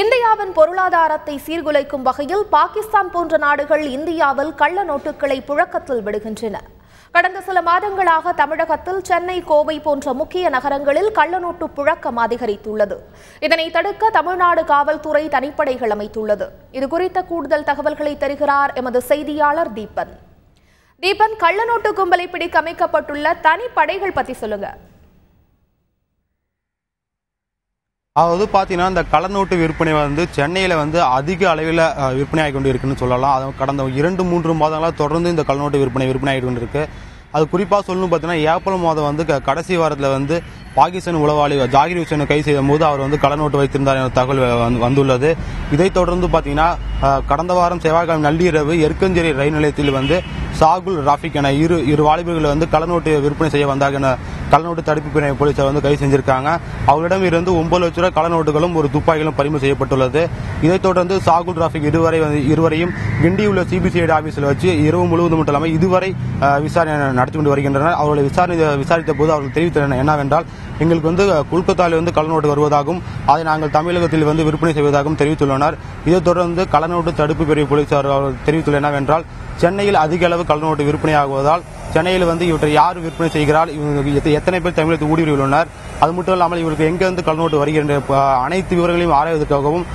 இந்தியாவின் பொருளாதாரத்தை சீர்குலைக்கும் வகையில் பாகிஸ்தான் போன்ற நாடுகள் இந்தியாவில் கள்ள நோட்டுகளை புழக்கத்தில் விடுகின்றன. கடந்த சில மாதங்களாக தமிழகத்தில் சென்னை, கோவை போன்ற முக்கிய நகரங்களில் கள்ளநோட்டு புழக்கம் அதிகரித்துள்ளது. இதனை தடுக்க தமிழ்நாடு காவல்துறை தனிப்படைகள் அமைத்துள்ளது. இதுகுறித்த கூடுதல் தகவல்களை தருகிறார் எமது செய்தியாளர் தீபன். தீபன், கள்ளநோட்டு கும்பலை பிடிக்க அமைக்கப்பட்டுள்ள தனிப்படைகள் பற்றி சொல்லுங்க. அதாவது பார்த்தீங்கன்னா, இந்த கள்ளநோட்டு விற்பனை சென்னையில் அதிக அளவில் விற்பனை ஆகி கொண்டு இருக்குன்னு சொல்லலாம். அது கடந்த 2-3 மாதங்களாக தொடர்ந்து இந்த கள்ளநோட்டு விற்பனை ஆகி கொண்டு இருக்கு. அது குறிப்பாக சொல்லணும் பார்த்தீங்கன்னா, ஏப்ரல் மாதம் கடைசி வாரத்தில் பாகிஸ்தான் உளவாளி ஜாகிர் ஹுசேனை கைது செய்யும் போது அவர் கள்ளநோட்டு வைத்திருந்தார் என்ற தகவல் வந்துள்ளது. இதைத் தொடர்ந்து பார்த்தீங்கன்னா, கடந்த வாரம் செவ்வாய்க்கிழமை நள்ளிரவு எருக்கஞ்சேரி ரயில் நிலையத்தில் சாகுல் ராஃபிக் என இரு வாலிபர்கள் கள்ளநோட்டு விற்பனை செய்ய வந்தாங்க என கள்ளநோட்டு தடுப்பு பிரிவு போலீசார் கைது செஞ்சிருக்காங்க. அவர்களிடம் இருந்து 9 லட்ச ரூபாய் கள்ளநோட்டுகளும் ஒரு துப்பாக்கிகளும் பறிமுதல் செய்யப்பட்டுள்ளது. இதைத் தொடர்ந்து சாகுல் ராஃபிக் இருவரையும் கிண்டி உள்ள சிபிசிஐடி ஆபீஸில் வச்சு இரவு முழுவதும் மட்டும் இல்லாமல் இதுவரை விசாரணை நடத்தி கொண்டு வருகின்றனர். அவர்களை விசாரித்த போது அவர்கள் தெரிவித்தனர் என்னவென்றால், எங்களுக்கு கொல்கத்தாவில் கள்ளநோட்டு வருவதாகவும் அதை நாங்கள் தமிழகத்தில் விற்பனை செய்வதாகவும் தெரிவித்துள்ளனர். இதைத் தொடர்ந்து கள்ளநோட்டு தடுப்பு பிரிவு போலீசார் தெரிவித்துள்ள என்னவென்றால், சென்னையில் அதிக அளவு கள்ளநோட்டு விற்பனையாகுவதால் சென்னையில் இவற்றை யார் விற்பனை செய்கிறார், எத்தனை பேர் தமிழகத்தில் ஊடுருவியுள்ளனர், அது மட்டும் இல்லாமல் இவருக்கு எங்கிருந்து கள்ளநோட்டு வருகின்ற அனைத்து விவரங்களையும் ஆராய்வதற்காகவும்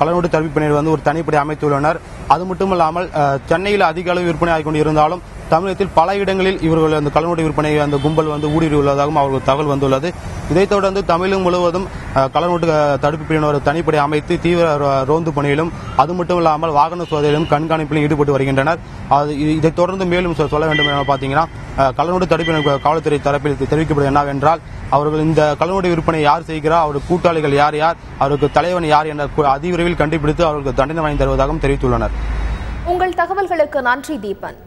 கள்ளநோட்டு தடுப்பு பிரிவினர் ஒரு தனிப்படை அமைத்துள்ளனர். அது மட்டும் இல்லாமல் சென்னையில் அதிக அளவு விற்பனை ஆகிக் கொண்டு இருந்தாலும் தமிழகத்தில் பல இடங்களில் இவர்கள் அந்த கள்ளநோட்டு விற்பனை அந்த கும்பல் ஊடுருவியுள்ளதாகவும் அவர்கள் தகவல் வந்துள்ளது. இதைத் தொடர்ந்து தமிழகம் முழுவதும் கள்ளநோட்டு தடுப்பு பிரிவினர் தனிப்படை அமைத்து தீவிர ரோந்து பணியிலும் அது மட்டும் இல்லாமல் வாகன சோதனையிலும் கண்காணிப்பிலும் ஈடுபட்டு வருகின்றனர். இதைத் தொடர்ந்து மேலும் சொல்ல வேண்டும் என பார்த்தீங்கன்னா, கள்ளநோட்டு தடுப்பு காவல்துறை தரப்பில் தெரிவிக்கப்படுவது என்னவென்றால், அவர்கள் இந்த கள்ளநோட்டு விற்பனை யார் செய்கிறார், அவருடைய கூட்டாளிகள் யார் அவருக்கு தலைவன் யார் என்ற அதிவிரைவில் கண்டுபிடித்து அவர்களுக்கு தண்டனை வாங்கி தருவதாகவும் தெரிவித்துள்ளனர். உங்கள் தகவல்களுக்கு நன்றி தீபன்.